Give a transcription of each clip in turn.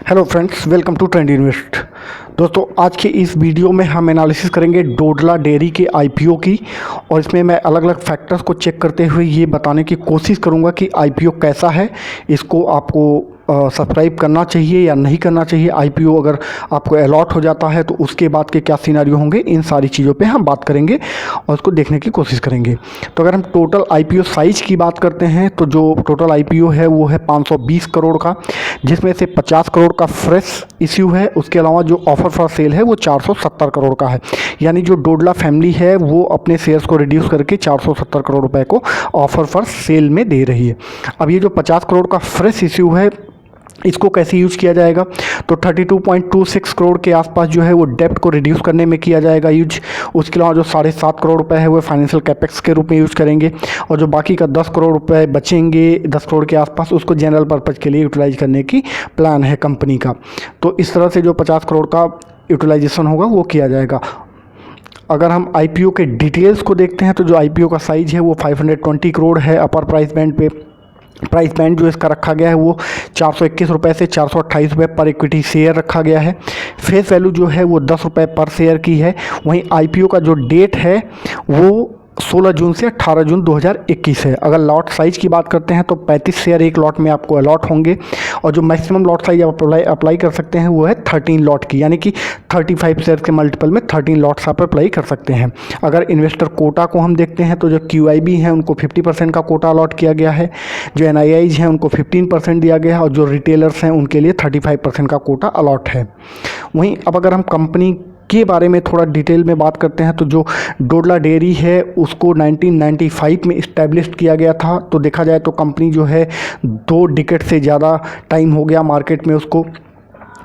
Hello friends, welcome to trend invest. दोस्तों, आज के इस वीडियो में हम एनालिसिस करेंगे डोडला डेयरी के आईपीओ की, और इसमें मैं अलग अलग फैक्टर्स को चेक करते हुए ये बताने की कोशिश करूंगा कि आईपीओ कैसा है, इसको आपको सब्सक्राइब करना चाहिए या नहीं करना चाहिए। आईपीओ अगर आपको अलॉट हो जाता है तो उसके बाद के क्या सिनेरियो होंगे, इन सारी चीज़ों पे हम बात करेंगे और उसको देखने की कोशिश करेंगे। तो अगर हम टोटल आईपीओ साइज़ की बात करते हैं तो जो टोटल आईपीओ है वो है 520 करोड़ का, जिसमें से 50 करोड़ का फ्रेश इश्यू है। उसके अलावा जो ऑफर फॉर सेल है वो 470 करोड़ का है, यानी जो डोडला फैमिली है वो अपने शेयर्स को रिड्यूस करके 470 करोड़ रुपए को ऑफर फॉर सेल में दे रही है। अब ये जो 50 करोड़ का फ्रेश इश्यू है, इसको कैसे यूज किया जाएगा, तो 32.26 करोड़ के आसपास जो है वो डेप्ट को रिड्यूस करने में किया जाएगा यूज। उसके अलावा जो 7.5 करोड़ रुपए है वो फाइनेंशियल कैपेक्स के रूप में यूज करेंगे, और जो बाकी का 10 करोड़ रुपए बचेंगे 10 करोड़ के आसपास, उसको जनरल पर्पज़ के लिए यूटिलाइज करने की प्लान है कंपनी का। तो इस तरह से जो 50 करोड़ का यूटिलाइजेशन होगा वो किया जाएगा। अगर हम आईपीओ के डिटेल्स को देखते हैं तो जो आईपीओ का साइज़ है वो 520 करोड़ है। अपर प्राइस बैंड पे प्राइस बैंड जो इसका रखा गया है वो 421 रुपये से 428 रुपये पर इक्विटी शेयर रखा गया है। फेस वैल्यू जो है वो 10 रुपये पर शेयर की है। वहीं आईपीओ का जो डेट है वो 16 जून से 18 जून 2021 है। अगर लॉट साइज़ की बात करते हैं तो 35 शेयर एक लॉट में आपको अलॉट होंगे, और जो मैक्सिमम लॉट साइज आप अप्लाई कर सकते हैं वो है 13 लॉट की, यानी कि 35 शेयर के मल्टीपल में 13 लॉट्स आप अप्लाई कर सकते हैं। अगर इन्वेस्टर कोटा को हम देखते हैं तो जो QIB हैं उनको 50% का कोटा अलॉट किया गया है, जो NIIs हैं उनको 15% दिया गया है, और जो रिटेलर्स हैं उनके लिए 35% का कोटा अलॉट है। वहीं अब अगर हम कंपनी के बारे में थोड़ा डिटेल में बात करते हैं तो जो डोडला डेयरी है उसको 1995 में इस्टेब्लिश किया गया था। तो देखा जाए तो कंपनी जो है 2 डिकेड से ज़्यादा टाइम हो गया मार्केट में उसको।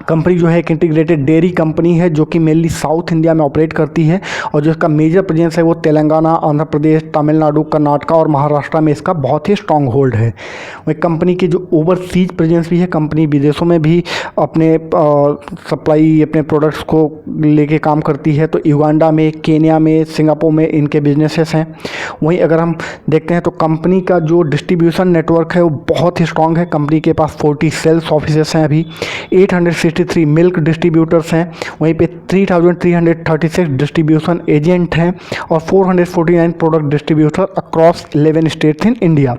कंपनी जो है एक इंटीग्रेटेड डेयरी कंपनी है जो कि मेनली साउथ इंडिया में ऑपरेट करती है, और जो इसका मेजर प्रेजेंस है वो तेलंगाना, आंध्र प्रदेश, तमिलनाडु, कर्नाटका और महाराष्ट्र में इसका बहुत ही स्ट्रॉन्ग होल्ड है। वही कंपनी की जो ओवरसीज प्रेजेंस भी है, कंपनी विदेशों में भी अपने सप्लाई अपने प्रोडक्ट्स को लेके काम करती है। तो युगांडा में, केन्या में, सिंगापुर में इनके बिजनेसेस हैं। वहीं अगर हम देखते हैं तो कंपनी का जो डिस्ट्रीब्यूशन नेटवर्क है वो बहुत ही स्ट्रॉन्ग है। कंपनी के पास 40 सेल्स ऑफिसेस हैं, अभी 863 मिल्क डिस्ट्रीब्यूटर्स हैं, वहीं पे 3336 डिस्ट्रीब्यूशन एजेंट हैं, और 449 product distributor across 11 states in India.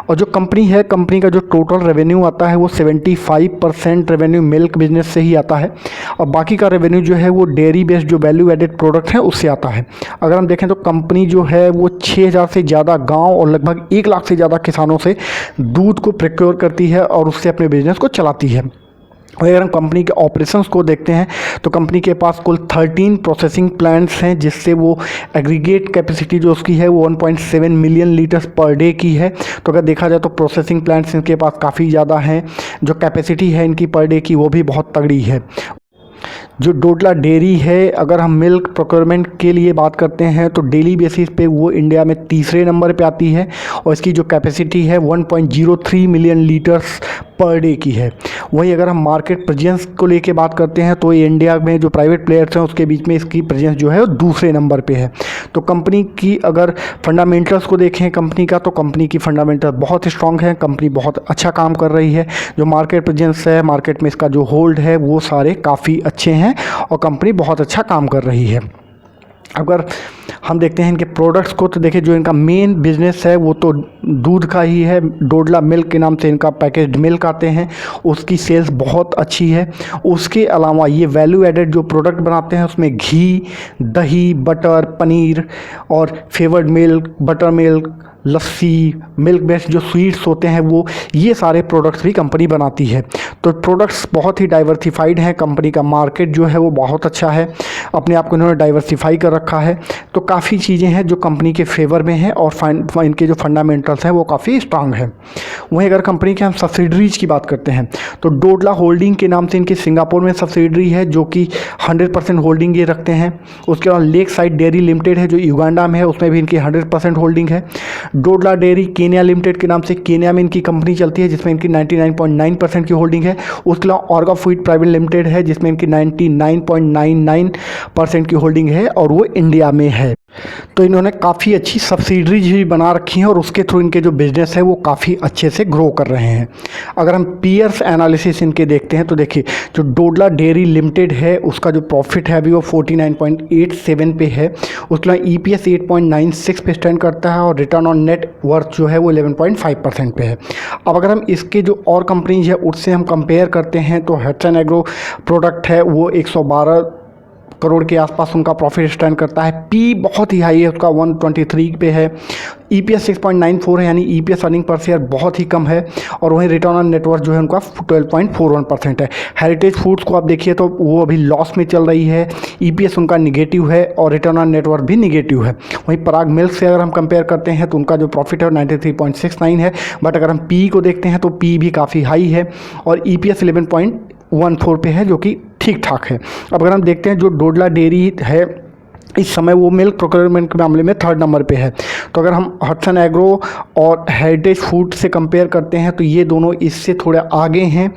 और जो कंपनी है, कंपनी का जो टोटल रेवेन्यू आता है वो 75% रेवेन्यू मिल्क बिजनेस से ही आता है, और बाकी का रेवेन्यू जो है वो डेयरी बेस्ड जो वैल्यू एडेड प्रोडक्ट है उससे आता है। अगर हम देखें तो कंपनी जो है वो 6000 से ज़्यादा गाँव और लगभग 1 लाख से ज़्यादा किसानों से दूध को प्रोक्योर करती है और उससे अपने बिजनेस को चलाती है। अगर हम कंपनी के ऑपरेशंस को देखते हैं तो कंपनी के पास कुल 13 प्रोसेसिंग प्लांट्स हैं, जिससे वो एग्रीगेट कैपेसिटी जो उसकी है वो 1.7 मिलियन लीटर्स पर डे की है। तो अगर देखा जाए तो प्रोसेसिंग प्लांट्स इनके पास काफ़ी ज़्यादा हैं। जो कैपेसिटी है इनकी पर डे की वो भी बहुत तगड़ी है। जो डोडला डेयरी है, अगर हम मिल्क प्रोक्योरमेंट के लिए बात करते हैं तो डेली बेसिस पे वो इंडिया में तीसरे नंबर पे आती है, और इसकी जो कैपेसिटी है 1.03 मिलियन लीटर्स पर डे की है। वहीं अगर हम मार्केट प्रेजेंस को लेके बात करते हैं तो ये इंडिया में जो प्राइवेट प्लेयर्स हैं उसके बीच में इसकी प्रेजेंस जो है वो दूसरे नंबर पे है। तो कंपनी की अगर फंडामेंटल्स को देखें कंपनी का, तो कंपनी की फंडामेंटल बहुत स्ट्रॉन्ग है, कंपनी बहुत अच्छा काम कर रही है। जो मार्केट प्रेजेंस है, मार्केट में इसका जो होल्ड है वो सारे काफ़ी अच्छे हैं, और कंपनी बहुत अच्छा काम कर रही है। अगर हम देखते हैं इनके प्रोडक्ट्स को तो देखिए, जो इनका मेन बिजनेस है वो तो दूध का ही है। डोडला मिल्क के नाम से इनका पैकेज्ड मिल्क आते हैं, उसकी सेल्स बहुत अच्छी है। उसके अलावा ये वैल्यू एडेड जो प्रोडक्ट बनाते हैं उसमें घी, दही, बटर, पनीर और फेवर्ड मिल्क, बटर मिल्क, लस्सी, मिल्क बेस्ड जो स्वीट्स होते हैं वो, ये सारे प्रोडक्ट्स भी कंपनी बनाती है। तो प्रोडक्ट्स बहुत ही डाइवर्सिफाइड हैं। कंपनी का मार्केट जो है वो बहुत अच्छा है, अपने आप को इन्होंने डाइवर्सिफाई कर रखा है। तो काफ़ी चीज़ें हैं जो कंपनी के फेवर में हैं, और इनके जो फंडामेंटल्स हैं वो काफ़ी स्ट्रांग हैं। वहीं अगर कंपनी के हम सब्सिडरीज की बात करते हैं तो डोडला होल्डिंग के नाम से इनकी सिंगापुर में सब्सिडरी है जो कि 100% होल्डिंग ये रखते हैं। उसके बाद लेक साइड डेयरी लिमिटेड है जो युगांडा में है, उसमें भी इनकी 100% होल्डिंग है। डोडला डेयरी केन्या लिमिटेड के नाम से केन्या में इनकी कंपनी चलती है जिसमें इनकी 99.9% की होल्डिंग है। उसके अलावा ऑर्गा फूड प्राइवेट लिमिटेड है जिसमें इनकी 99.99% की होल्डिंग है, और वो इंडिया में है। तो इन्होंने काफ़ी अच्छी सब्सिडरीज भी बना रखी हैं और उसके थ्रू इनके जो बिज़नेस है वो काफ़ी अच्छे से ग्रो कर रहे हैं। अगर हम पीयर्स एनालिसिस इनके देखते हैं तो देखिए जो डोडला डेयरी लिमिटेड है उसका जो प्रॉफिट है अभी वो 49.87 पे है, उसके अलावा EPS 8.96 पे स्टैंड करता है और रिटर्न ऑन नेट वर्थ जो है वो 11.5% पे है। अब अगर हम इसके जो और कंपनीज है उससे हम कंपेयर करते हैं तो हटसन एग्रो प्रोडक्ट है वो 112 करोड़ के आसपास उनका प्रॉफिट स्टैंड करता है। पी बहुत ही हाई है उसका 123 पे है। EPS 6.94 है यानी EPS अर्निंग पर शेयर बहुत ही कम है और वहीं रिटर्न ऑन नेटवर्थ जो है उनका 12.41% है। हेरिटेज फूड्स को आप देखिए तो वो अभी लॉस में चल रही है, EPS उनका निगेटिव है और रिटर्न ऑन नेटवर्थ भी निगेटिव है। वहीं पराग मिल्क से अगर हम कंपेयर करते हैं तो उनका जो प्रॉफिट है 93.69 है, बट अगर हम पी को देखते हैं तो पी भी काफ़ी हाई है और EPS 11.14 पे है जो कि ठीक ठाक है। अब अगर हम देखते हैं जो डोडला डेयरी है इस समय वो मिल्क प्रोक्योरमेंट के मामले में 3rd नंबर पे है। तो अगर हम हटसन एग्रो और हेरिटेज फूड से कंपेयर करते हैं तो ये दोनों इससे थोड़े आगे हैं।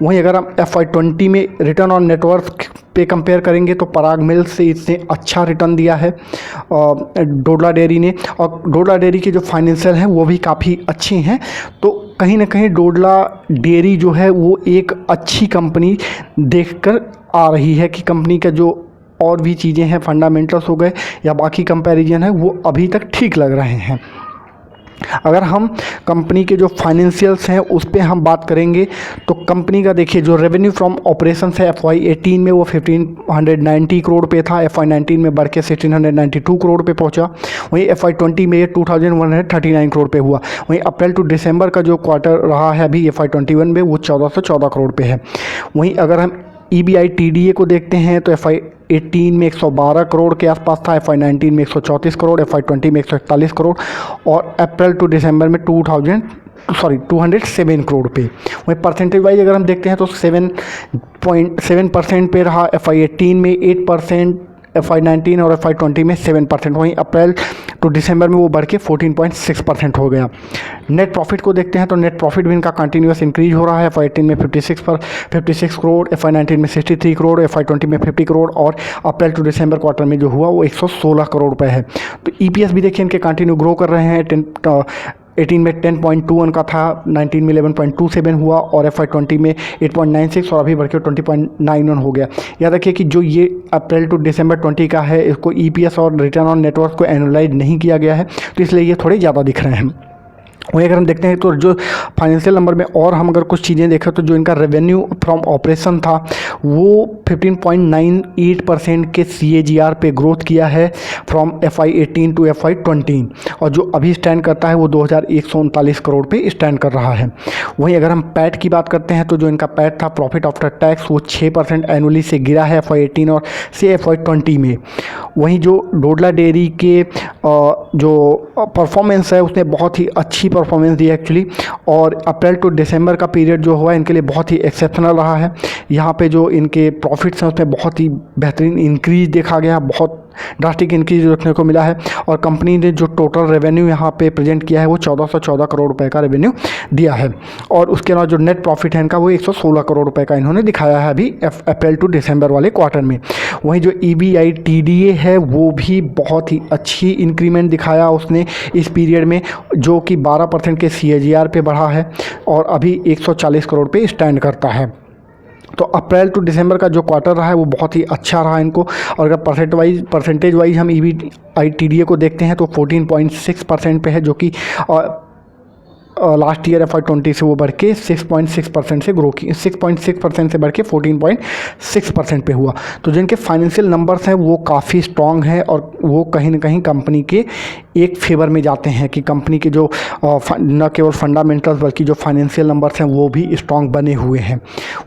वहीं अगर हम FY20 में रिटर्न ऑन नेटवर्थ पे कंपेयर करेंगे तो पराग मिल्क से इसने अच्छा रिटर्न दिया है डोडला डेयरी ने, और डोडला डेयरी के जो फाइनेंशियल हैं वो भी काफ़ी अच्छे हैं। तो कहीं ना कहीं डोडला डेयरी जो है वो एक अच्छी कंपनी देखकर आ रही है कि कंपनी का जो और भी चीज़ें हैं, फंडामेंटल्स हो गए या बाकी कंपैरिजन है, वो अभी तक ठीक लग रहे हैं। अगर हम कंपनी के जो फाइनेंशियल्स हैं उस पर हम बात करेंगे तो कंपनी का देखिए जो रेवेन्यू फ्रॉम ऑपरेशन है FY18 में वो 1590 करोड़ पे था, FY19 में बढ़ के 1692 करोड़ पे पहुंचा। वहीं FY20 में ये 2139 करोड़ पे हुआ। वहीं अप्रैल टू दिसंबर का जो क्वार्टर रहा है अभी FY21 में वो 1414 करोड़ पे है। वहीं अगर हम EBITDA को देखते हैं तो FY18 में 112 करोड़ के आसपास था, FY19 में 134 करोड़, FY20 में 141 करोड़ और अप्रैल टू दिसंबर में 207 करोड़ पे। वहीं परसेंटेज वाइज अगर हम देखते हैं तो 7.7% पे रहा, FY18 में 8%, FY19 और FY20 में 7%। वहीं अप्रैल टू दिसंबर में वो बढ़ के 14.6% हो गया। नेट प्रॉफिट को देखते हैं तो नेट प्रॉफिट भी इनका कंटिन्यूस इंक्रीज हो रहा है। FY18 में 56 करोड़, FY19 में 63 करोड़, FY20 में 50 करोड़ और अप्रैल टू दिसंबर क्वार्टर में जो हुआ वो 116 करोड़ रुपये है। तो EPS भी देखिए इनके कंटिन्यू ग्रो कर रहे हैं। 18 में 10.21 का था, 19 में 11.27 हुआ और FY20 में 8.96 और अभी बढ़ के 20.91 हो गया। याद रखिए कि जो ये अप्रैल टू दिसंबर 20 का है इसको EPS और रिटर्न ऑन नेटवर्थ को एनुलाइज नहीं किया गया है, तो इसलिए ये थोड़े ज़्यादा दिख रहे हैं। वहीं अगर हम देखते हैं तो जो फाइनेंशियल नंबर में और हम अगर कुछ चीज़ें देखें तो जो इनका रेवेन्यू फ्रॉम ऑपरेशन था वो 15.98% के CAGR पे ग्रोथ किया है फ्रॉम FY18 टू FY20 और जो अभी स्टैंड करता है वो 2139 करोड़ पे स्टैंड कर रहा है। वहीं अगर हम पैट की बात करते हैं तो जो इनका पैट था प्रॉफिट आफ्टर टैक्स वो 6% एनुअली से गिरा है FY18 और से FY20 में। वहीं जो डोडला डेयरी के जो परफॉर्मेंस है उसने बहुत ही अच्छी परफॉर्मेंस दी एक्चुअली, और अप्रैल टू दिसंबर का पीरियड जो हुआ इनके लिए बहुत ही एक्सेप्शनल रहा है। यहाँ पे जो इनके प्रॉफिट्स हैं उसमें बहुत ही बेहतरीन इंक्रीज देखा गया, बहुत ड्रास्टिक इंक्रीज देखने को मिला है और कंपनी ने जो टोटल रेवेन्यू यहाँ पे प्रेजेंट किया है वो 1414 करोड़ रुपए का रेवेन्यू दिया है और उसके अलावा जो नेट प्रॉफिट है इनका वो 116 करोड़ रुपए का इन्होंने दिखाया है अभी अप्रैल टू दिसंबर वाले क्वार्टर में। वहीं जो EBITDA है वो भी बहुत ही अच्छी इंक्रीमेंट दिखाया उसने इस पीरियड में, जो कि 12% के CAGR पे बढ़ा है और अभी 140 करोड़ पे स्टैंड करता है। तो अप्रैल टू दिसंबर का जो क्वार्टर रहा है वो बहुत ही अच्छा रहा इनको। और अगर परसेंटेज वाइज हम EBITDA को देखते हैं तो 14.6% पे है, जो कि लास्ट ईयर FY20 से वो बढ़ के 6.6% से ग्रो की 6.6% से बढ़ के 14.6% पे हुआ। तो जिनके फाइनेंशियल नंबर्स हैं वो काफ़ी स्ट्रॉन्ग हैं और वो कहीं ना कहीं कंपनी के एक फेवर में जाते हैं कि कंपनी के जो न केवल फंडामेंटल्स बल्कि जो फाइनेंशियल नंबर्स हैं वो भी स्ट्रॉन्ग बने हुए हैं।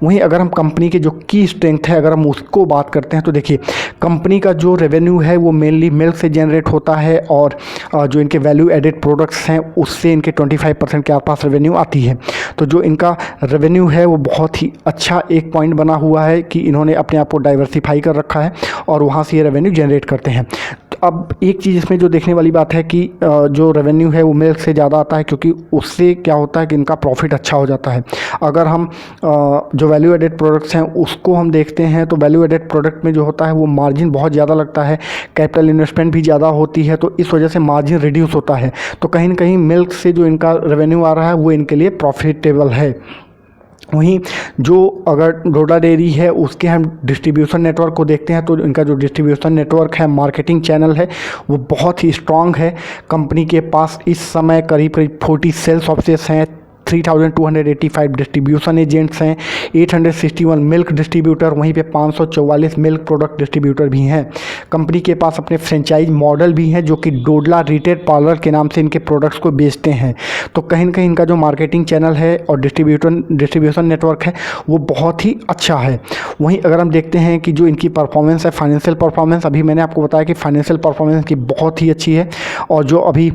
वहीं अगर हम कंपनी के जो की स्ट्रेंथ है अगर हम उसको बात करते हैं तो देखिए कंपनी का जो रेवेन्यू है वो मेनली मिल्क से जनरेट होता है और जो इनके वैल्यू एडेड प्रोडक्ट्स हैं उससे इनके 25% के आसपास रेवेन्यू आती है। तो जो इनका रेवेन्यू है वो बहुत ही अच्छा एक पॉइंट बना हुआ है कि इन्होंने अपने आप को डाइवर्सिफाई कर रखा है और वहाँ से ये रेवेन्यू जनरेट करते हैं। अब एक चीज़ इसमें जो देखने वाली बात है कि जो रेवेन्यू है वो मिल्क से ज़्यादा आता है, क्योंकि उससे क्या होता है कि इनका प्रॉफिट अच्छा हो जाता है। अगर हम जो वैल्यू एडेड प्रोडक्ट्स हैं उसको हम देखते हैं तो वैल्यू एडेड प्रोडक्ट में जो होता है वो मार्जिन बहुत ज़्यादा लगता है, कैपिटल इन्वेस्टमेंट भी ज़्यादा होती है, तो इस वजह से मार्जिन रिड्यूस होता है। तो कहीं ना कहीं मिल्क से जो इनका रेवेन्यू आ रहा है वो इनके लिए प्रॉफिटेबल है। वहीं जो अगर डोडा डेयरी है उसके हम डिस्ट्रीब्यूशन नेटवर्क को देखते हैं तो इनका जो डिस्ट्रीब्यूशन नेटवर्क है, मार्केटिंग चैनल है, वो बहुत ही स्ट्रॉन्ग है। कंपनी के पास इस समय करीब करीब 40 सेल्स ऑफिसेस हैं, 3285 डिस्ट्रीब्यूशन एजेंट्स हैं, 861 मिल्क डिस्ट्रीब्यूटर, वहीं पे 544 मिल्क प्रोडक्ट डिस्ट्रीब्यूटर भी हैं। कंपनी के पास अपने फ्रेंचाइज मॉडल भी हैं जो कि डोडला रिटेल पार्लर के नाम से इनके प्रोडक्ट्स को बेचते हैं। तो कहीं ना कहीं इनका जो मार्केटिंग चैनल है और डिस्ट्रीब्यूशन नेटवर्क है वो बहुत ही अच्छा है। वहीं अगर हम देखते हैं कि जो इनकी परफॉर्मेंस है, फाइनेंशियल परफॉर्मेंस, अभी मैंने आपको बताया कि फाइनेंशियल परफॉर्मेंस की बहुत ही अच्छी है, और जो अभी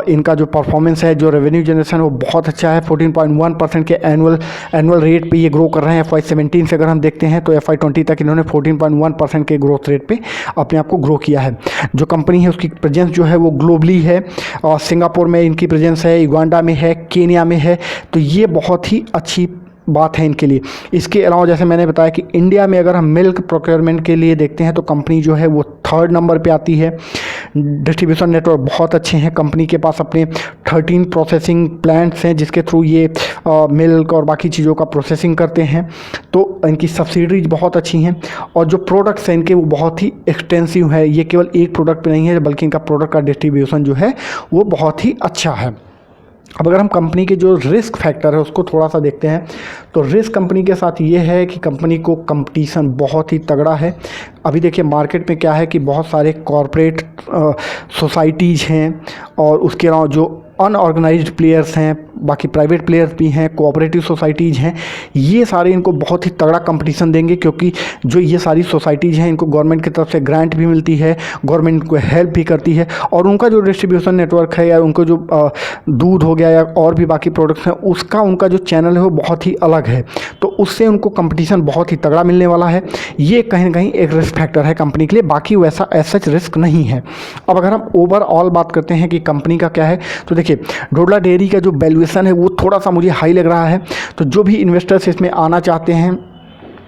इनका जो परफॉर्मेंस है, जो रेवेन्यू जनरेशन है वो बहुत अच्छा है। 14.1% के एनुअल रेट पे ये ग्रो कर रहे हैं। FY17 से अगर हम देखते हैं तो FY20 तक इन्होंने 14.1% के ग्रोथ रेट पे अपने आप को ग्रो किया है। जो कंपनी है उसकी प्रेजेंस जो है वो ग्लोबली है, और सिंगापुर में इनकी प्रेजेंस है, युगांडा में है, केन्या में है, तो ये बहुत ही अच्छी बात है इनके लिए। इसके अलावा जैसे मैंने बताया कि इंडिया में अगर हम मिल्क प्रोक्योरमेंट के लिए देखते हैं तो कंपनी जो है वो 3rd नंबर पे आती है। डिस्ट्रीब्यूशन नेटवर्क बहुत अच्छे हैं, कंपनी के पास अपने 13 प्रोसेसिंग प्लांट्स हैं जिसके थ्रू ये मिल्क और बाकी चीज़ों का प्रोसेसिंग करते हैं। तो इनकी सब्सिडरीज बहुत अच्छी हैं, और जो प्रोडक्ट्स हैं इनके वो बहुत ही एक्सटेंसिव है। ये केवल एक प्रोडक्ट पे नहीं है बल्कि इनका प्रोडक्ट का डिस्ट्रीब्यूशन जो है वो बहुत ही अच्छा है। अब अगर हम कंपनी के जो रिस्क फैक्टर है उसको थोड़ा सा देखते हैं तो रिस्क कंपनी के साथ ये है कि कंपनी को कंपटीशन बहुत ही तगड़ा है। अभी देखिए मार्केट में क्या है कि बहुत सारे कॉरपोरेट सोसाइटीज़ हैं, और उसके अलावा जो अनऑर्गेनाइज्ड प्लेयर्स हैं, बाकी प्राइवेट प्लेयर्स भी हैं, कोऑपरेटिव सोसाइटीज़ हैं, ये सारे इनको बहुत ही तगड़ा कंपटीशन देंगे, क्योंकि जो ये सारी सोसाइटीज़ हैं इनको गवर्नमेंट की तरफ से ग्रांट भी मिलती है, गवर्नमेंट इनको हेल्प भी करती है, और उनका जो डिस्ट्रीब्यूशन नेटवर्क है या उनको जो दूध हो गया या और भी बाकी प्रोडक्ट्स हैं उसका उनका जो चैनल है वो बहुत ही अलग है। तो उससे उनको कंपटीशन बहुत ही तगड़ा मिलने वाला है। ये कहीं ना कहीं एक रिस्क फैक्टर है कंपनी के लिए, बाकी वैसा सच रिस्क नहीं है। अब अगर हम ओवरऑल बात करते हैं कि कंपनी का क्या है, तो देखिए डोडला डेयरी का जो वैल्यूएशन है वो थोड़ा सा मुझे हाई लग रहा है। तो जो भी इन्वेस्टर्स इसमें आना चाहते हैं,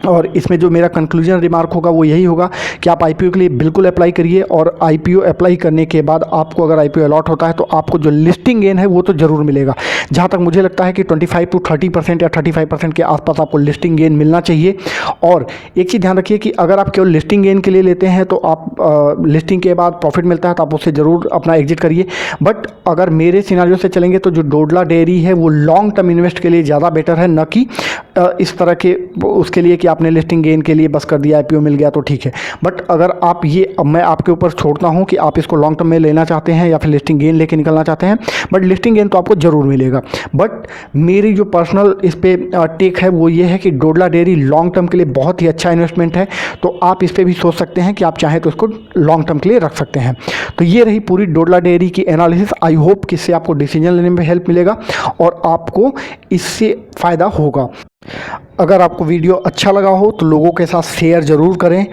और इसमें जो मेरा कंक्लूजन रिमार्क होगा वो यही होगा कि आप आईपीओ के लिए बिल्कुल अप्लाई करिए, और आईपीओ अप्लाई करने के बाद आपको अगर आईपीओ अलॉट होता है तो आपको जो लिस्टिंग गेन है वो तो ज़रूर मिलेगा। जहाँ तक मुझे लगता है कि 25 to 30% या 35% के आसपास आपको लिस्टिंग गेन मिलना चाहिए। और एक चीज़ ध्यान रखिए कि अगर आप केवल लिस्टिंग गेन के लिए लेते हैं तो आप लिस्टिंग के बाद प्रॉफिट मिलता है तो आप उससे ज़रूर अपना एग्जिट करिए। बट अगर मेरे सिनारियो से चलेंगे तो जो डोडला डेयरी है वो लॉन्ग टर्म इन्वेस्ट के लिए ज़्यादा बेटर है, न कि इस तरह के उसके लिए कि आपने लिस्टिंग गेन के लिए बस कर दिया, आईपीओ मिल गया तो ठीक है। बट अगर आप ये, मैं आपके ऊपर छोड़ता हूँ कि आप इसको लॉन्ग टर्म में लेना चाहते हैं या फिर लिस्टिंग गेन लेके निकलना चाहते हैं, बट लिस्टिंग गेन तो आपको ज़रूर मिलेगा। बट मेरी जो पर्सनल इस पर टेक है वो ये है कि डोडला डेयरी लॉन्ग टर्म के लिए बहुत ही अच्छा इन्वेस्टमेंट है। तो आप इस पर भी सोच सकते हैं कि आप चाहें तो इसको लॉन्ग टर्म के लिए रख सकते हैं। तो ये रही पूरी डोडला डेयरी की एनालिसिस। आई होप कि इससे आपको डिसीजन लेने में हेल्प मिलेगा और आपको इससे फ़ायदा होगा। अगर आपको वीडियो अच्छा लगा हो तो लोगों के साथ शेयर ज़रूर करें,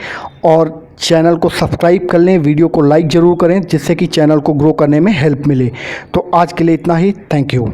और चैनल को सब्सक्राइब कर लें, वीडियो को लाइक ज़रूर करें, जिससे कि चैनल को ग्रो करने में हेल्प मिले। तो आज के लिए इतना ही। Thank you.